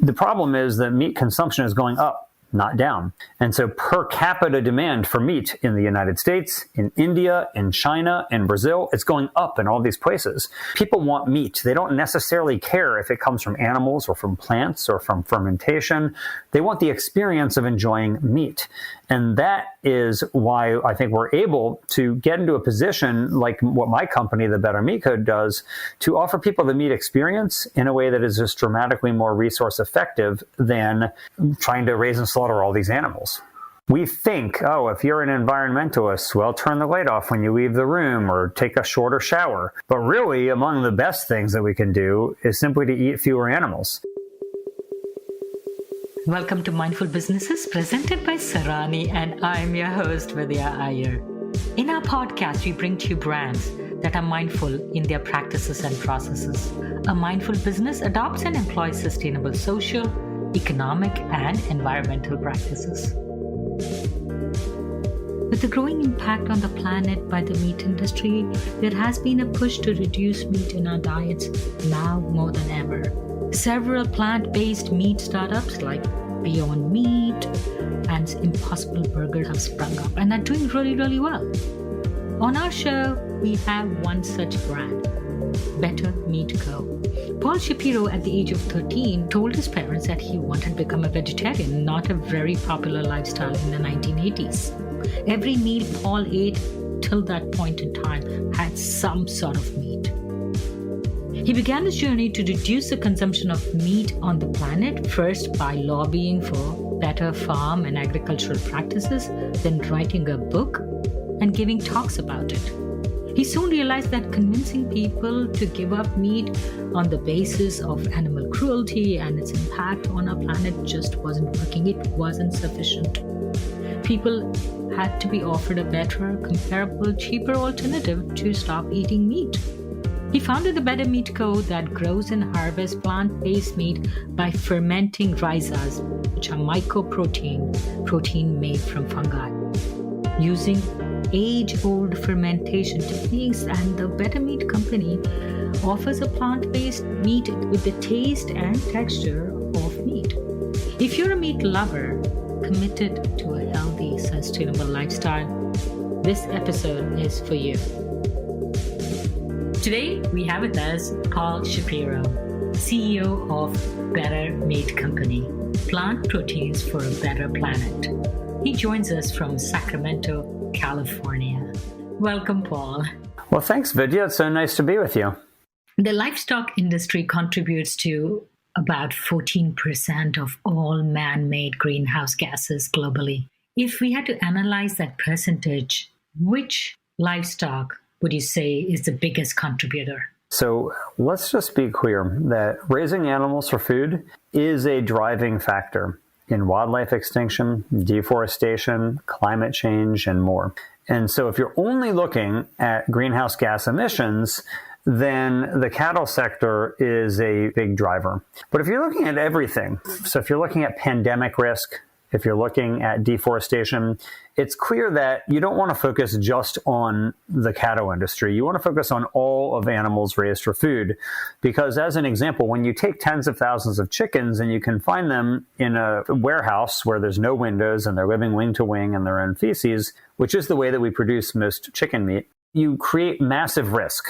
The problem is that meat consumption is going up, not down. And so per capita demand for meat in the United States, in India, in China, in Brazil, it's going up in all these places. People want meat. They don't necessarily care if it comes from animals or from plants or from fermentation. They want the experience of enjoying meat. And that is why I think we're able to get into a position like what my company, the Better Meat Code, does to offer people the meat experience in a way that is just dramatically more resource effective than trying to raise and slaughter all these animals. We think, if you're an environmentalist, well, turn the light off when you leave the room or take a shorter shower. But really, among the best things that we can do is simply to eat fewer animals. Welcome to Mindful Businesses, presented by Sarani, and I'm your host, Vidya Iyer. In our podcast, we bring to you brands that are mindful in their practices and processes. A mindful business adopts and employs sustainable social, economic, and environmental practices. With the growing impact on the planet by the meat industry, there has been a push to reduce meat in our diets now more than ever. Several plant-based meat startups like Beyond Meat and Impossible Burger have sprung up and are doing really, really well. On our show, we have one such brand, Better Meat Co. Paul Shapiro, at the age of 13, told his parents that he wanted to become a vegetarian, not a very popular lifestyle in the 1980s. Every meal Paul ate till that point in time had some sort of meat. He began his journey to reduce the consumption of meat on the planet, first by lobbying for better farm and agricultural practices, then writing a book and giving talks about it. He soon realized that convincing people to give up meat on the basis of animal cruelty and its impact on our planet just wasn't working. It wasn't sufficient. People had to be offered a better, comparable, cheaper alternative to stop eating meat. He founded the Better Meat Co. that grows and harvests plant-based meat by fermenting Rhizas, which are mycoprotein, protein made from fungi. Using age-old fermentation techniques, and the Better Meat Company offers a plant-based meat with the taste and texture of meat. If you're a meat lover committed to a healthy, sustainable lifestyle, this episode is for you. Today, we have with us Paul Shapiro, CEO of Better Meat Company, plant proteins for a better planet. He joins us from Sacramento, California. Welcome, Paul. Well, thanks, Vidya. It's so nice to be with you. The livestock industry contributes to about 14% of all man-made greenhouse gases globally. If we had to analyze that percentage, which livestock would you say is the biggest contributor? So let's just be clear that raising animals for food is a driving factor in wildlife extinction, deforestation, climate change, and more. And so if you're only looking at greenhouse gas emissions, then the cattle sector is a big driver. But if you're looking at everything, so if you're looking at pandemic risk, if you're looking at deforestation, it's clear that you don't want to focus just on the cattle industry. You want to focus on all of animals raised for food. Because as an example, when you take tens of thousands of chickens and you confine them in a warehouse where there's no windows and they're living wing to wing in their own feces, which is the way that we produce most chicken meat, you create massive risk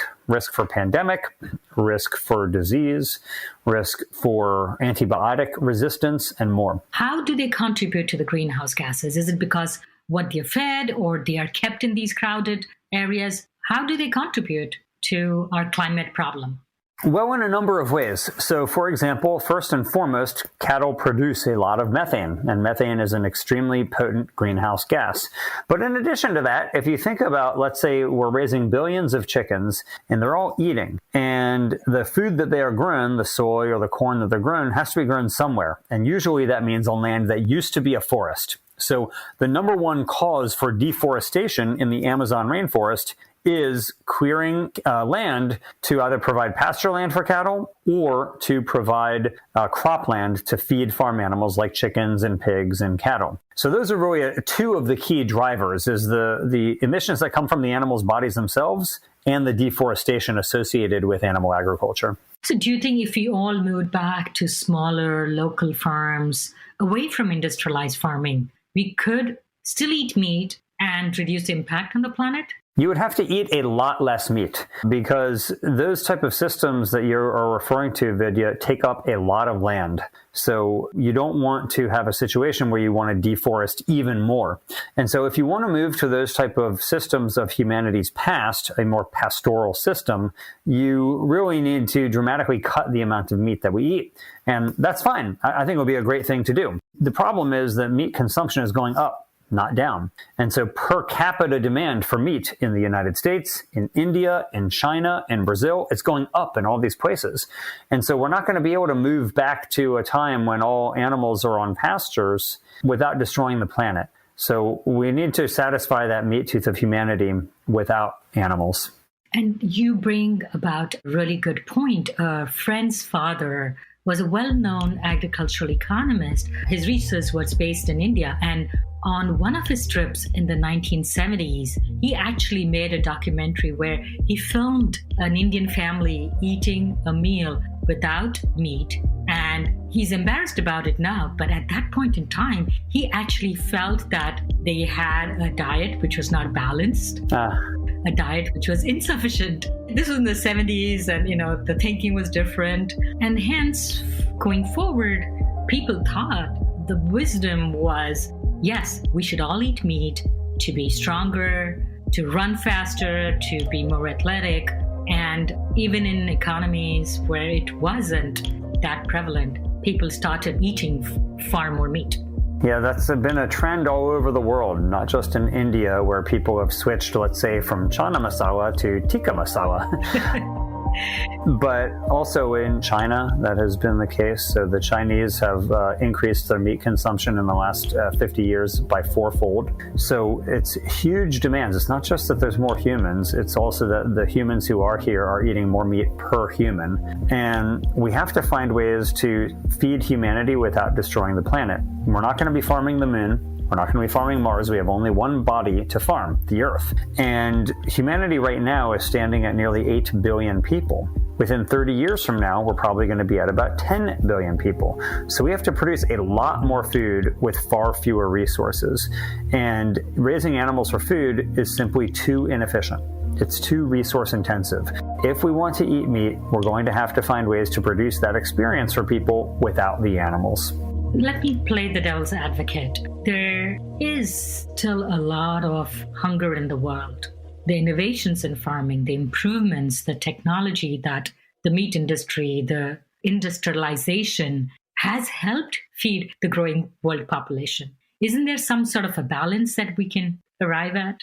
for pandemic, risk for disease, risk for antibiotic resistance, and more. How do they contribute to the greenhouse gases? Is it because what they're fed or they are kept in these crowded areas? How do they contribute to our climate problem? Well, in a number of ways. So, for example, first and foremost, cattle produce a lot of methane, and methane is an extremely potent greenhouse gas. But in addition to that, if you think about, let's say we're raising billions of chickens and they're all eating, and the food that they are grown, the soy or the corn that they're grown, has to be grown somewhere. And usually that means on land that used to be a forest. So the number one cause for deforestation in the Amazon rainforest is clearing land to either provide pasture land for cattle or to provide cropland to feed farm animals like chickens and pigs and cattle. So those are really two of the key drivers, is the emissions that come from the animals' bodies themselves and the deforestation associated with animal agriculture. So do you think if we all moved back to smaller local farms away from industrialized farming, we could still eat meat and reduce the impact on the planet? You would have to eat a lot less meat, because those type of systems that you are referring to, Vidya, take up a lot of land. So you don't want to have a situation where you want to deforest even more. And so if you want to move to those type of systems of humanity's past, a more pastoral system, you really need to dramatically cut the amount of meat that we eat. And that's fine. I think it would be a great thing to do. The problem is that meat consumption is going up, not down. And so per capita demand for meat in the United States, in India, in China, in Brazil, it's going up in all these places. And so we're not going to be able to move back to a time when all animals are on pastures without destroying the planet. So we need to satisfy that meat tooth of humanity without animals. And you bring about a really good point. A friend's father was a well-known agricultural economist. His research was based in India, and on one of his trips in the 1970s, he actually made a documentary where he filmed an Indian family eating a meal without meat. And he's embarrassed about it now, but at that point in time, he actually felt that they had a diet which was not balanced, a diet which was insufficient. This was in the 70s, and the thinking was different. And hence, going forward, people thought the wisdom was, yes, we should all eat meat to be stronger, to run faster, to be more athletic. And even in economies where it wasn't that prevalent, people started eating far more meat. Yeah, that's been a trend all over the world, not just in India, where people have switched, let's say, from chana masala to tikka masala. But also in China, that has been the case. So the Chinese have increased their meat consumption in the last 50 years by fourfold. So it's huge demands. It's not just that there's more humans, it's also that the humans who are here are eating more meat per human. And we have to find ways to feed humanity without destroying the planet. We're not going to be farming the moon. We're not going to be farming Mars. We have only one body to farm, the Earth. And humanity right now is standing at nearly 8 billion people. Within 30 years from now, we're probably going to be at about 10 billion people. So we have to produce a lot more food with far fewer resources. And raising animals for food is simply too inefficient. It's too resource intensive. If we want to eat meat, we're going to have to find ways to produce that experience for people without the animals. Let me play the devil's advocate. There is still a lot of hunger in the world. The innovations in farming, the improvements, the technology that the meat industry, the industrialization has helped feed the growing world population. Isn't there some sort of a balance that we can arrive at?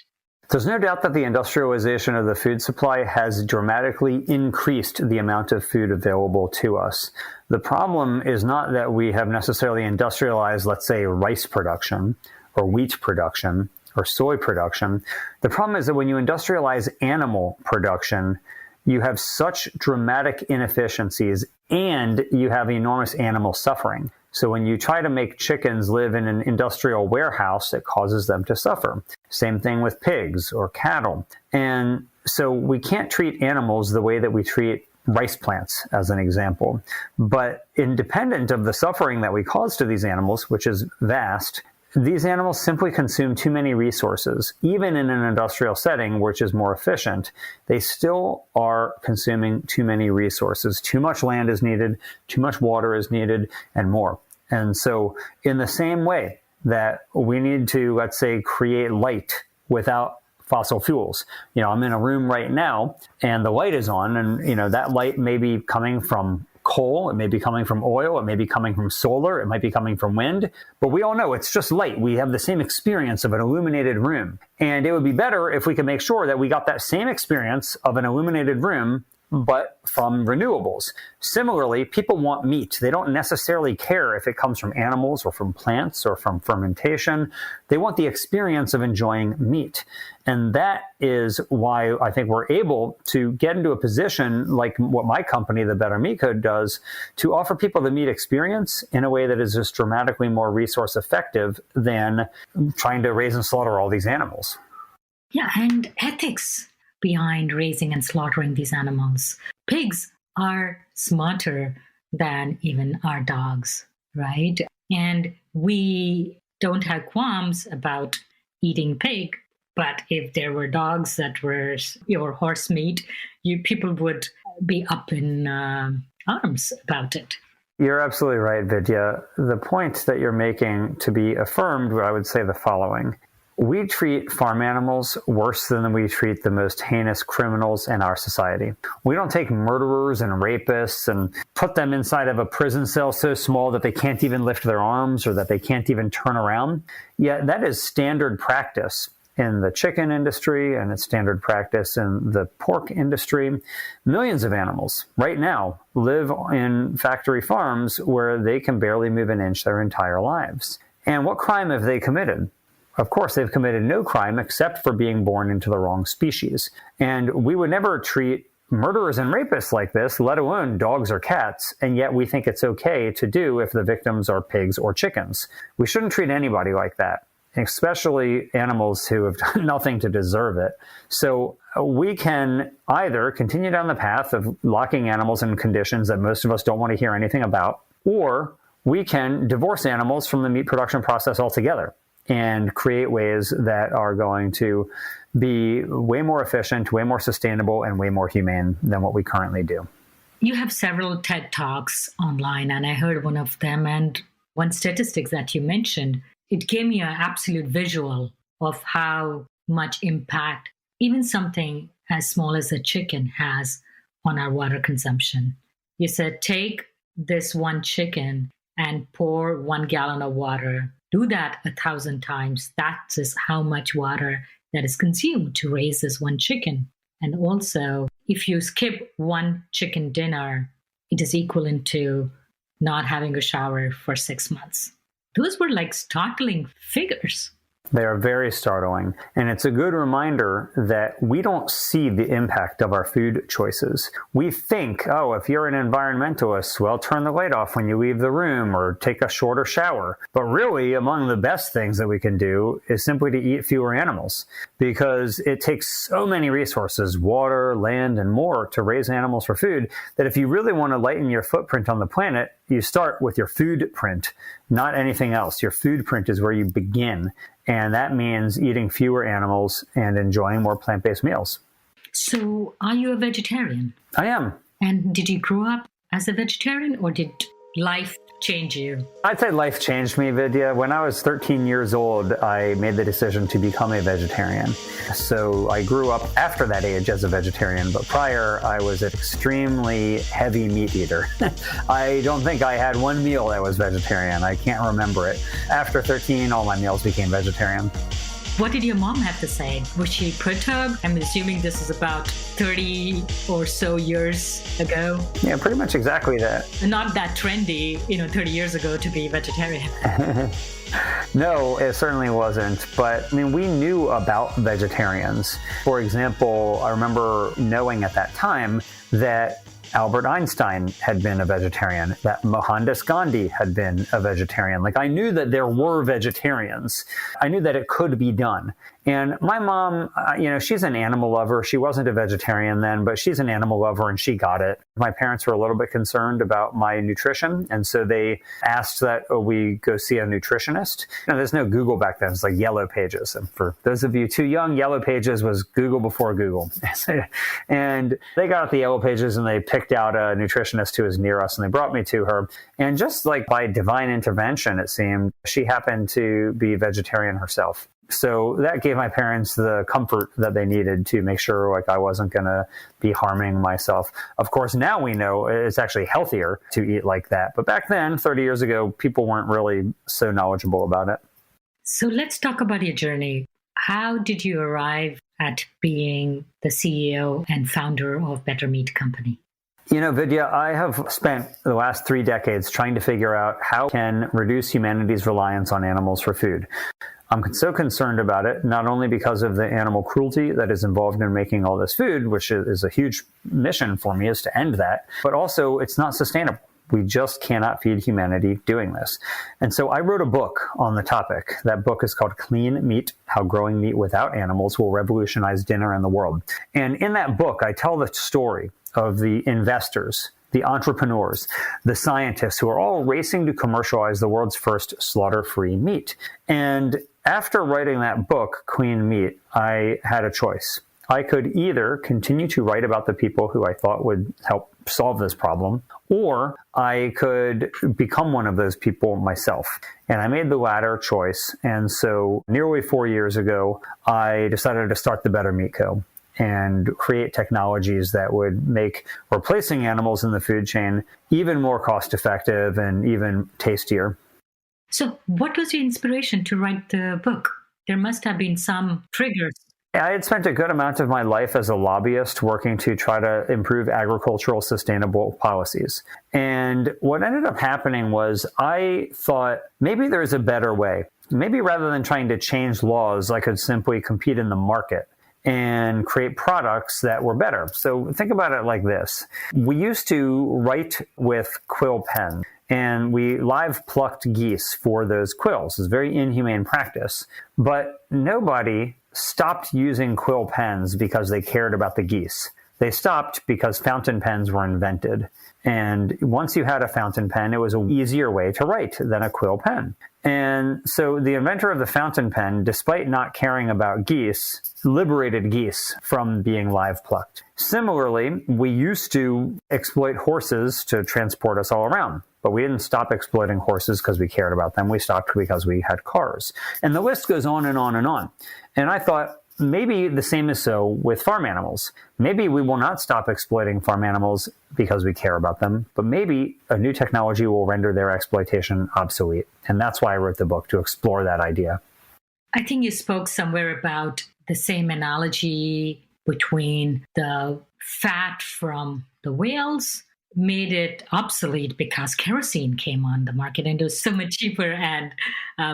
There's no doubt that the industrialization of the food supply has dramatically increased the amount of food available to us. The problem is not that we have necessarily industrialized, let's say, rice production or wheat production or soy production. The problem is that when you industrialize animal production, you have such dramatic inefficiencies and you have enormous animal suffering. So when you try to make chickens live in an industrial warehouse, it causes them to suffer. Same thing with pigs or cattle. And so we can't treat animals the way that we treat rice plants, as an example. But independent of the suffering that we cause to these animals, which is vast, these animals simply consume too many resources. Even in an industrial setting, which is more efficient, they still are consuming too many resources. Too much land is needed, too much water is needed, and more. And so in the same way that we need to, let's say, create light without fossil fuels. I'm in a room right now and the light is on, and that light may be coming from coal, it may be coming from oil, it may be coming from solar, it might be coming from wind, but we all know it's just light. We have the same experience of an illuminated room. And it would be better if we could make sure that we got that same experience of an illuminated room but from renewables. Similarly, people want meat. They don't necessarily care if it comes from animals or from plants or from fermentation. They want the experience of enjoying meat. And that is why I think we're able to get into a position like what my company, the Better Meat Code, does to offer people the meat experience in a way that is just dramatically more resource effective than trying to raise and slaughter all these animals. Yeah, and ethics behind raising and slaughtering these animals. Pigs are smarter than even our dogs, right? And we don't have qualms about eating pig. But if there were dogs that were your horse meat, people would be up in arms about it. You're absolutely right, Vidya. The point that you're making to be affirmed, I would say the following. We treat farm animals worse than we treat the most heinous criminals in our society. We don't take murderers and rapists and put them inside of a prison cell so small that they can't even lift their arms or that they can't even turn around. Yet that is standard practice in the chicken industry, and it's standard practice in the pork industry. Millions of animals right now live in factory farms where they can barely move an inch their entire lives. And what crime have they committed? Of course, they've committed no crime except for being born into the wrong species. And we would never treat murderers and rapists like this, let alone dogs or cats, and yet we think it's okay to do if the victims are pigs or chickens. We shouldn't treat anybody like that, especially animals who have done nothing to deserve it. So we can either continue down the path of locking animals in conditions that most of us don't want to hear anything about, or we can divorce animals from the meat production process altogether and create ways that are going to be way more efficient, way more sustainable, and way more humane than what we currently do. You have several TED Talks online, and I heard one of them, and one statistic that you mentioned, it gave me an absolute visual of how much impact even something as small as a chicken has on our water consumption. You said, take this one chicken and pour 1 gallon of water. Do that 1,000 times. That is how much water that is consumed to raise this one chicken. And also, if you skip one chicken dinner, it is equivalent to not having a shower for 6 months. Those were like startling figures. They are very startling. And it's a good reminder that we don't see the impact of our food choices. We think, oh, if you're an environmentalist, well, turn the light off when you leave the room or take a shorter shower. But really, among the best things that we can do is simply to eat fewer animals, because it takes so many resources, water, land, and more to raise animals for food, that if you really want to lighten your footprint on the planet, you start with your food print, not anything else. Your food print is where you begin. And that means eating fewer animals and enjoying more plant-based meals. So are you a vegetarian? I am. And did you grow up as a vegetarian, or did life change you? I'd say life changed me, Vidya. When I was 13 years old, I made the decision to become a vegetarian. So I grew up after that age as a vegetarian, but prior I was an extremely heavy meat eater. I don't think I had one meal that was vegetarian. I can't remember it. After 13, all my meals became vegetarian. What did your mom have to say? Was she perturbed? I'm assuming this is about 30 or so years ago. Yeah, pretty much exactly that. Not that trendy, 30 years ago to be vegetarian. No, it certainly wasn't. But I mean, we knew about vegetarians. For example, I remember knowing at that time that Albert Einstein had been a vegetarian, that Mohandas Gandhi had been a vegetarian. Like, I knew that there were vegetarians. I knew that it could be done. And my mom, she's an animal lover. She wasn't a vegetarian then, but she's an animal lover and she got it. My parents were a little bit concerned about my nutrition. And so they asked that we go see a nutritionist. There's no Google back then. It's like Yellow Pages. And for those of you too young, Yellow Pages was Google before Google. And they got out the Yellow Pages and they picked out a nutritionist who was near us and they brought me to her. And just like by divine intervention, it seemed, she happened to be vegetarian herself. So that gave my parents the comfort that they needed to make sure I wasn't going to be harming myself. Of course, now we know it's actually healthier to eat like that. But back then, 30 years ago, people weren't really so knowledgeable about it. So let's talk about your journey. How did you arrive at being the CEO and founder of Better Meat Company? Vidya, I have spent the last 3 decades trying to figure out how can reduce humanity's reliance on animals for food. I'm so concerned about it, not only because of the animal cruelty that is involved in making all this food, which is a huge mission for me, is to end that, but also it's not sustainable. We just cannot feed humanity doing this. And so I wrote a book on the topic. That book is called Clean Meat: How Growing Meat Without Animals Will Revolutionize Dinner in the World. And in that book, I tell the story of the investors, the entrepreneurs, the scientists who are all racing to commercialize the world's first slaughter-free meat. And after writing that book, Clean Meat, I had a choice. I could either continue to write about the people who I thought would help solve this problem, or I could become one of those people myself. And I made the latter choice. And so nearly 4 years ago, I decided to start the Better Meat Co. and create technologies that would make replacing animals in the food chain even more cost effective and even tastier. So what was your inspiration to write the book? There must have been some triggers. I had spent a good amount of my life as a lobbyist working to try to improve agricultural sustainable policies. And what ended up happening was I thought maybe there's a better way. Maybe rather than trying to change laws, I could simply compete in the market and create products that were better. So think about it like this. We used to write with quill pen, and we live plucked geese for those quills. It's a very inhumane practice. But nobody stopped using quill pens because they cared about the geese. They stopped because fountain pens were invented. And once you had a fountain pen, it was an easier way to write than a quill pen. And so the inventor of the fountain pen, despite not caring about geese, liberated geese from being live plucked. Similarly, we used to exploit horses to transport us all around. But we didn't stop exploiting horses because we cared about them. We stopped because we had cars. And the list goes on and on and on. And I thought, maybe the same is so with farm animals. Maybe we will not stop exploiting farm animals because we care about them, but maybe a new technology will render their exploitation obsolete. And that's why I wrote the book, to explore that idea. I think you spoke somewhere about the same analogy between the fat from the whales made it obsolete because kerosene came on the market and it was so much cheaper and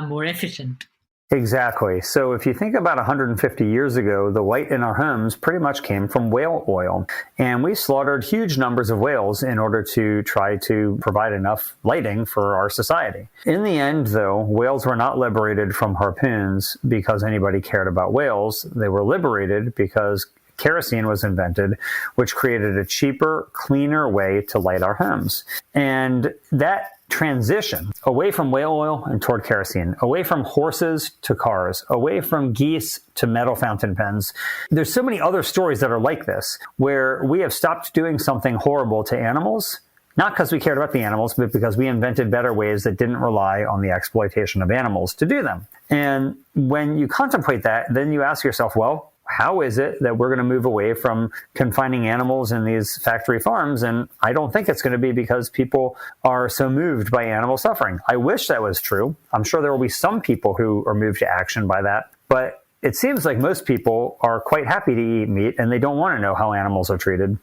more efficient. Exactly. So if you think about 150 years ago, the light in our homes pretty much came from whale oil. And we slaughtered huge numbers of whales in order to try to provide enough lighting for our society. In the end, though, whales were not liberated from harpoons because anybody cared about whales. They were liberated because kerosene was invented, which created a cheaper, cleaner way to light our homes. And that transition away from whale oil and toward kerosene, away from horses to cars, away from geese to metal fountain pens. There's so many other stories that are like this, where we have stopped doing something horrible to animals, not because we cared about the animals, but because we invented better ways that didn't rely on the exploitation of animals to do them. And when you contemplate that, then you ask yourself, well, how is it that we're going to move away from confining animals in these factory farms? And I don't think it's going to be because people are so moved by animal suffering. I wish that was true. I'm sure there will be some people who are moved to action by that. But it seems like most people are quite happy to eat meat and they don't want to know how animals are treated.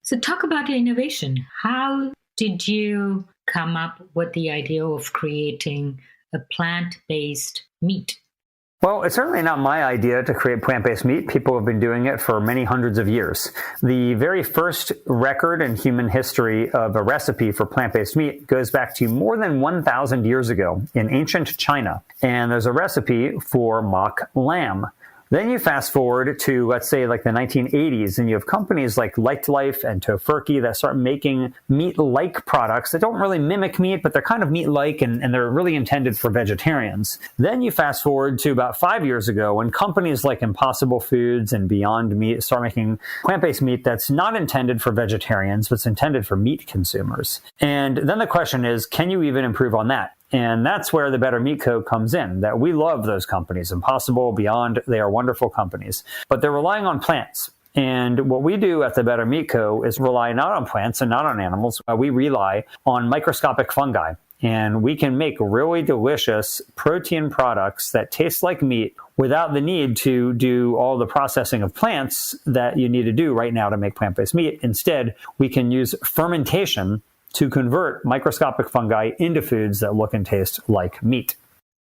So talk about your innovation. How did you come up with the idea of creating a plant-based meat? Well, it's certainly not my idea to create plant-based meat. People have been doing it for many hundreds of years. The very first record in human history of a recipe for plant-based meat goes back to more than 1,000 years ago in ancient China. And there's a recipe for mock lamb. Then you fast forward to, let's say, like the 1980s, and you have companies like Life and Tofurky that start making meat-like products that don't really mimic meat, but they're kind of meat-like, and they're really intended for vegetarians. Then you fast forward to about 5 years ago, when companies like Impossible Foods and Beyond Meat start making plant-based meat that's not intended for vegetarians, but it's intended for meat consumers. And then the question is, can you even improve on that? And that's where the Better Meat Co. comes in, that we love those companies. Impossible, Beyond, they are wonderful companies, but they're relying on plants. And what we do at the Better Meat Co. is rely not on plants and not on animals. We rely on microscopic fungi. And we can make really delicious protein products that taste like meat without the need to do all the processing of plants that you need to do right now to make plant-based meat. Instead, we can use fermentation to convert microscopic fungi into foods that look and taste like meat.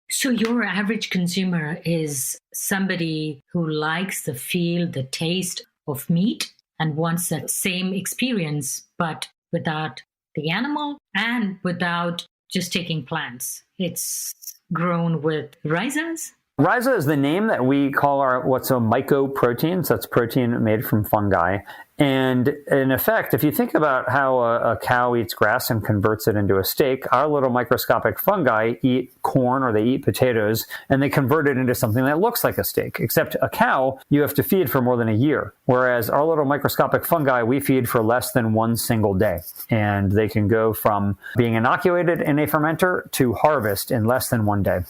So your average consumer is somebody who likes the feel, the taste of meat and wants that same experience, but without the animal and without just taking plants. It's grown with Rhizas. Rhiza is the name that we call what's a mycoprotein. So that's protein made from fungi. And in effect, if you think about how a cow eats grass and converts it into a steak, our little microscopic fungi eat corn or they eat potatoes and they convert it into something that looks like a steak. Except a cow, you have to feed for more than a year. Whereas our little microscopic fungi, we feed for less than one single day. And they can go from being inoculated in a fermenter to harvest in less than one day.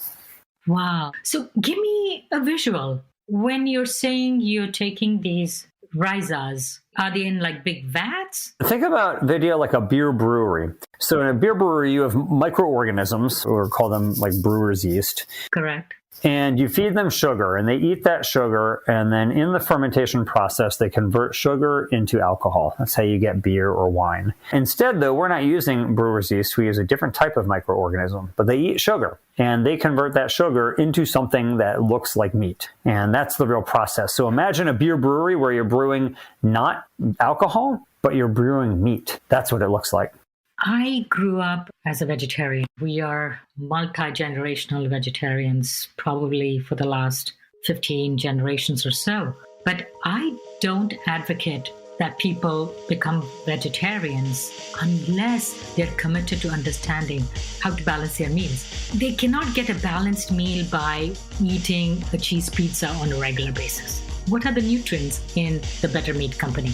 Wow. So give me a visual. When you're saying you're taking these Rhizas, are they in like big vats? Think about Vidya like a beer brewery. So in a beer brewery, you have microorganisms, or call them like brewer's yeast. Correct. And you feed them sugar, and they eat that sugar, and then in the fermentation process, they convert sugar into alcohol. That's how you get beer or wine. Instead, though, we're not using brewer's yeast. We use a different type of microorganism, but they eat sugar, and they convert that sugar into something that looks like meat. And that's the real process. So imagine a beer brewery where you're brewing not alcohol, but you're brewing meat. That's what it looks like. I grew up as a vegetarian. We are multi-generational vegetarians, probably for the last 15 generations or so. But I don't advocate that people become vegetarians unless they're committed to understanding how to balance their meals. They cannot get a balanced meal by eating a cheese pizza on a regular basis. What are the nutrients in the Better Meat Company?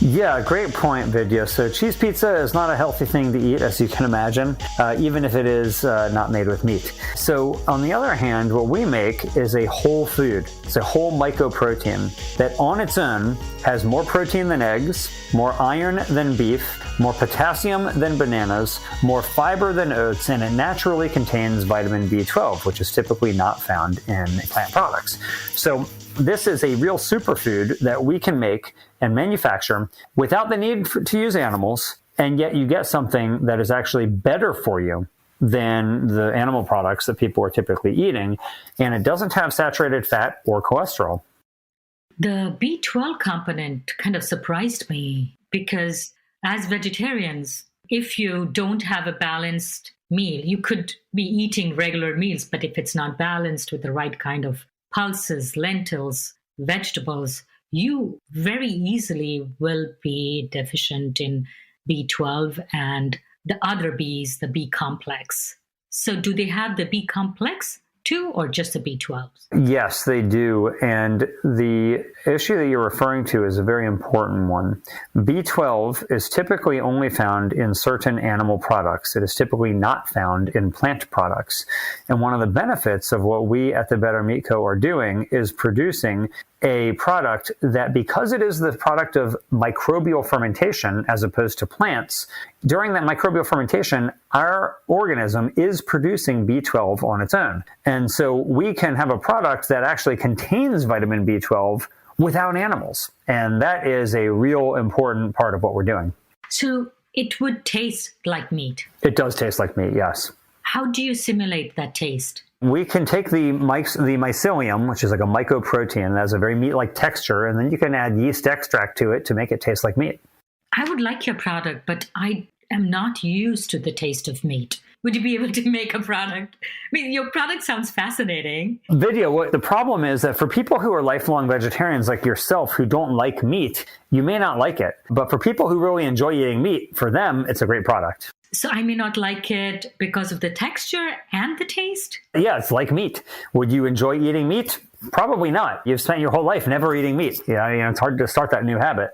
Yeah, great point, Vidya. So cheese pizza is not a healthy thing to eat, as you can imagine, even if it is not made with meat. So on the other hand, what we make is a whole food. It's a whole mycoprotein that on its own has more protein than eggs, more iron than beef, more potassium than bananas, more fiber than oats, and it naturally contains vitamin B12, which is typically not found in plant products. So this is a real superfood that we can make and manufacture without the need to use animals, and yet you get something that is actually better for you than the animal products that people are typically eating, and it doesn't have saturated fat or cholesterol. The B12 component kind of surprised me because as vegetarians, if you don't have a balanced meal, you could be eating regular meals, but if it's not balanced with the right kind of pulses, lentils, vegetables, you very easily will be deficient in B12 and the other Bs, the B complex. So do they have the B complex too, or just the B12s? Yes, they do. And the issue that you're referring to is a very important one. B12 is typically only found in certain animal products. It is typically not found in plant products. And one of the benefits of what we at the Better Meat Co. are doing is producing a product that, because it is the product of microbial fermentation as opposed to plants, during that microbial fermentation, our organism is producing B12 on its own. And so we can have a product that actually contains vitamin B12 without animals. And that is a real important part of what we're doing. So it would taste like meat. It does taste like meat, yes. How do you simulate that taste? We can take the mycelium, which is like a mycoprotein, that has a very meat-like texture, and then you can add yeast extract to it to make it taste like meat. I would like your product, but I am not used to the taste of meat. Would you be able to make a product? I mean, your product sounds fascinating. Vidya, what the problem is that for people who are lifelong vegetarians like yourself who don't like meat, you may not like it. But for people who really enjoy eating meat, for them, it's a great product. So I may not like it because of the texture and the taste? Yeah, it's like meat. Would you enjoy eating meat? Probably not. You've spent your whole life never eating meat. It's hard to start that new habit.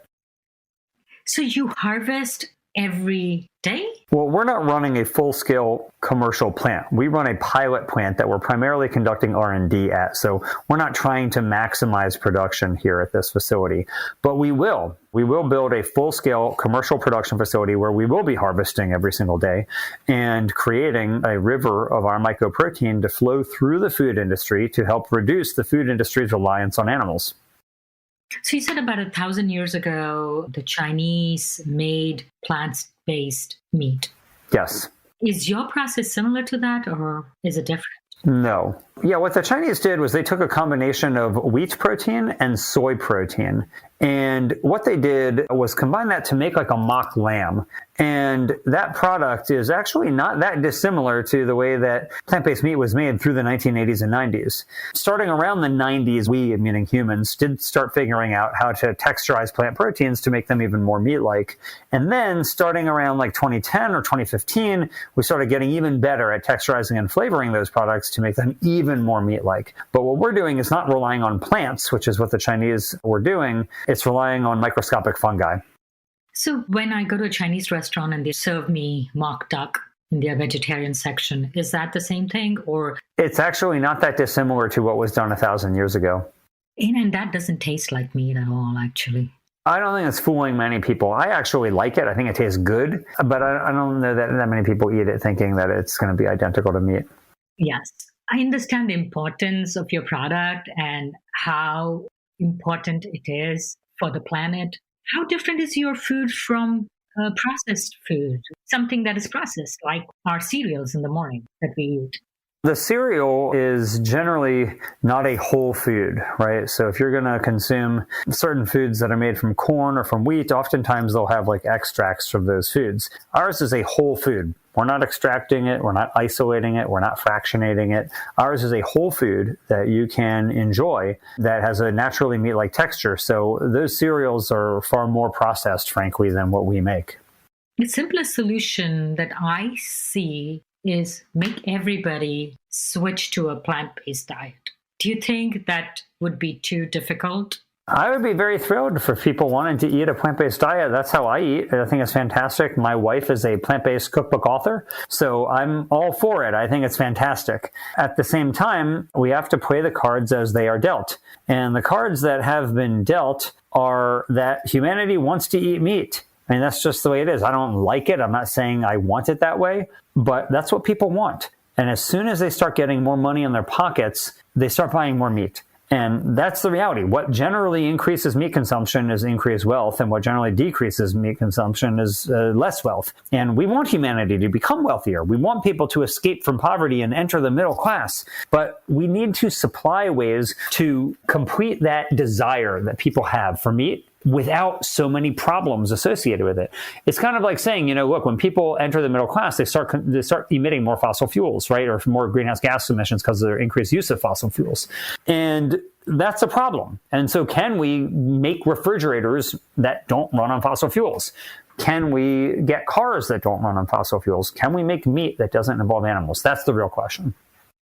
So you harvest every day? Well, we're not running a full-scale commercial plant. We run a pilot plant that we're primarily conducting R&D at. So we're not trying to maximize production here at this facility. But we will. We will build a full-scale commercial production facility where we will be harvesting every single day and creating a river of our mycoprotein to flow through the food industry to help reduce the food industry's reliance on animals. So you said about 1,000 years ago, the Chinese made plant-based meat. Yes. Is your process similar to that, or is it different? No. Yeah, what the Chinese did was they took a combination of wheat protein and soy protein. And what they did was combine that to make like a mock lamb. And that product is actually not that dissimilar to the way that plant-based meat was made through the 1980s and 90s. Starting around the 90s, we, meaning humans, did start figuring out how to texturize plant proteins to make them even more meat-like. And then starting around like 2010 or 2015, we started getting even better at texturizing and flavoring those products to make them even more meat-like. But what we're doing is not relying on plants, which is what the Chinese were doing. It's relying on microscopic fungi. So when I go to a Chinese restaurant and they serve me mock duck in their vegetarian section, is that the same thing? Or it's actually not that dissimilar to what was done 1,000 years ago. And that doesn't taste like meat at all, actually. I don't think it's fooling many people. I actually like it. I think it tastes good, but I don't know that many people eat it thinking that it's going to be identical to meat. Yes. I understand the importance of your product and how important it is for the planet. How different is your food from processed food? Something that is processed, like our cereals in the morning that we eat. The cereal is generally not a whole food, right? So if you're going to consume certain foods that are made from corn or from wheat, oftentimes they'll have like extracts from those foods. Ours is a whole food. We're not extracting it. We're not isolating it. We're not fractionating it. Ours is a whole food that you can enjoy that has a naturally meat-like texture. So those cereals are far more processed, frankly, than what we make. The simplest solution that I see is make everybody switch to a plant-based diet. Do you think that would be too difficult? I would be very thrilled for people wanting to eat a plant-based diet. That's how I eat. I think it's fantastic. My wife is a plant-based cookbook author, so I'm all for it. I think it's fantastic. At the same time, we have to play the cards as they are dealt. And the cards that have been dealt are that humanity wants to eat meat. I mean, that's just the way it is. I don't like it. I'm not saying I want it that way, but that's what people want. And as soon as they start getting more money in their pockets, they start buying more meat. And that's the reality. What generally increases meat consumption is increased wealth, and what generally decreases meat consumption is less wealth. And we want humanity to become wealthier. We want people to escape from poverty and enter the middle class. But we need to supply ways to complete that desire that people have for meat without so many problems associated with it. It's kind of like saying, look, when people enter the middle class, they start emitting more fossil fuels, right? Or more greenhouse gas emissions because of their increased use of fossil fuels. And that's a problem. And so can we make refrigerators that don't run on fossil fuels? Can we get cars that don't run on fossil fuels? Can we make meat that doesn't involve animals? That's the real question.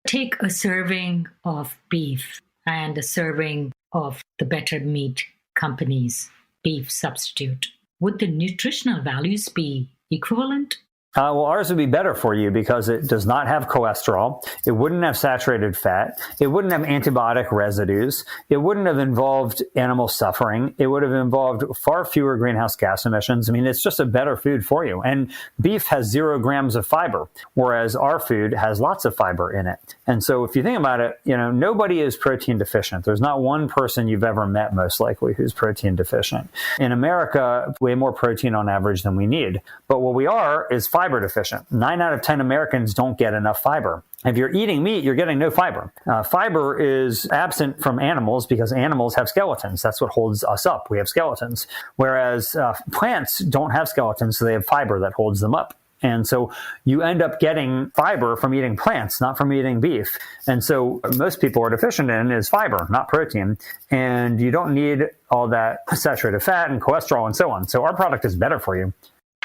Take a serving of beef and a serving of the better meat company's beef substitute. Would the nutritional values be equivalent? Well, ours would be better for you because it does not have cholesterol. It wouldn't have saturated fat. It wouldn't have antibiotic residues. It wouldn't have involved animal suffering. It would have involved far fewer greenhouse gas emissions. I mean, it's just a better food for you. And beef has 0 grams of fiber, whereas our food has lots of fiber in it. And so if you think about it, nobody is protein deficient. There's not one person you've ever met, most likely, who's protein deficient. In America, way more protein on average than we need. But what we are is fiber deficient. 9 out of 10 Americans don't get enough fiber. If you're eating meat, you're getting no fiber. Fiber is absent from animals because animals have skeletons. That's what holds us up. We have skeletons. Whereas plants don't have skeletons, so they have fiber that holds them up. And so you end up getting fiber from eating plants, not from eating beef. And so most people are deficient in is fiber, not protein. And you don't need all that saturated fat and cholesterol and so on. So our product is better for you.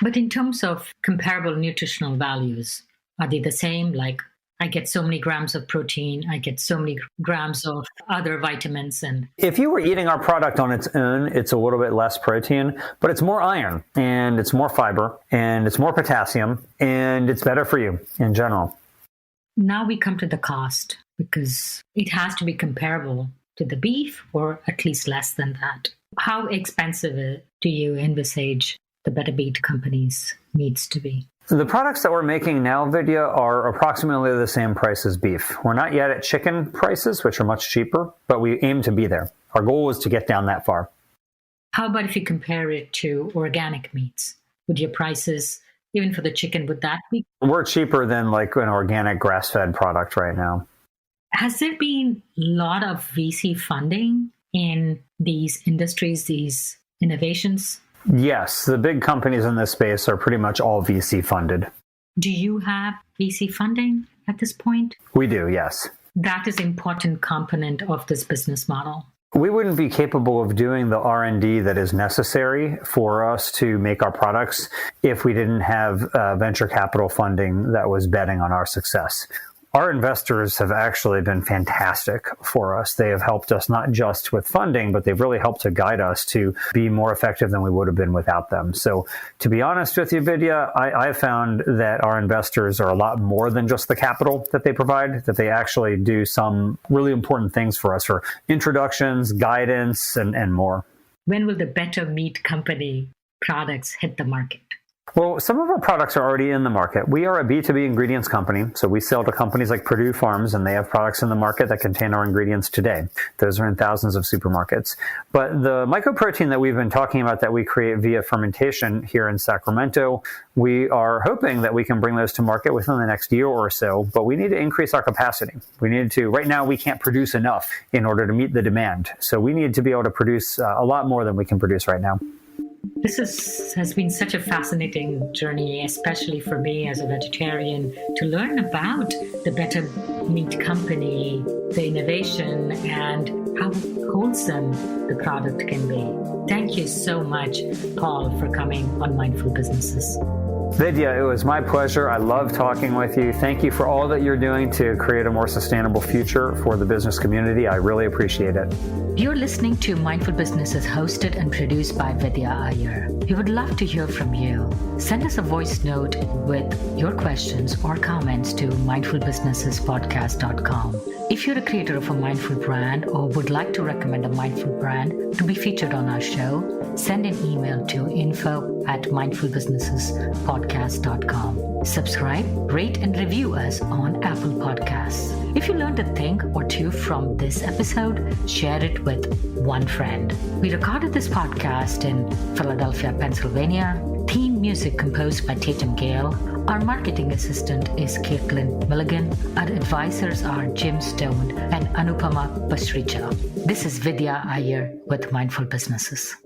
But in terms of comparable nutritional values, are they the same, like I get so many grams of protein, I get so many grams of other vitamins. And if you were eating our product on its own, it's a little bit less protein, but it's more iron and it's more fiber and it's more potassium and it's better for you in general. Now we come to the cost, because it has to be comparable to the beef or at least less than that. How expensive do you envisage the better meat companies needs to be? The products that we're making now, Vidya, are approximately the same price as beef. We're not yet at chicken prices, which are much cheaper, but we aim to be there. Our goal is to get down that far. How about if you compare it to organic meats? Would your prices, even for the chicken, would that be? We're cheaper than like an organic grass-fed product right now. Has there been a lot of VC funding in these industries, these innovations? Yes, the big companies in this space are pretty much all VC funded. Do you have VC funding at this point? We do, yes. That is an important component of this business model. We wouldn't be capable of doing the R&D that is necessary for us to make our products if we didn't have venture capital funding that was betting on our success. Our investors have actually been fantastic for us. They have helped us not just with funding, but they've really helped to guide us to be more effective than we would have been without them. So to be honest with you, Vidya, I found that our investors are a lot more than just the capital that they provide, that they actually do some really important things for us for introductions, guidance, and more. When will the Better Meat Company products hit the market? Well, some of our products are already in the market. We are a B2B ingredients company, so we sell to companies like Purdue Farms, and they have products in the market that contain our ingredients today. Those are in thousands of supermarkets. But the mycoprotein that we've been talking about that we create via fermentation here in Sacramento, we are hoping that we can bring those to market within the next year or so, but we need to increase our capacity. Right now we can't produce enough in order to meet the demand. So we need to be able to produce a lot more than we can produce right now. This has been such a fascinating journey, especially for me as a vegetarian, to learn about the Better Meat Company, the innovation, and how wholesome the product can be. Thank you so much, Paul, for coming on Mindful Businesses. Vidya, it was my pleasure. I love talking with you. Thank you for all that you're doing to create a more sustainable future for the business community. I really appreciate it. You're listening to Mindful Businesses, hosted and produced by Vidya Iyer. We would love to hear from you. Send us a voice note with your questions or comments to mindfulbusinessespodcast.com. If you're a creator of a mindful brand or would like to recommend a mindful brand to be featured on our show, send an email to info@mindfulbusinessespodcast.com. Subscribe, rate, and review us on Apple Podcasts. If you learned a thing or two from this episode, share it with one friend. We recorded this podcast in Philadelphia, Pennsylvania. Theme music composed by Tatum Gale. Our marketing assistant is Caitlin Milligan. Our advisors are Jim Stone and Anupama Pasricha. This is Vidya Iyer with Mindful Businesses.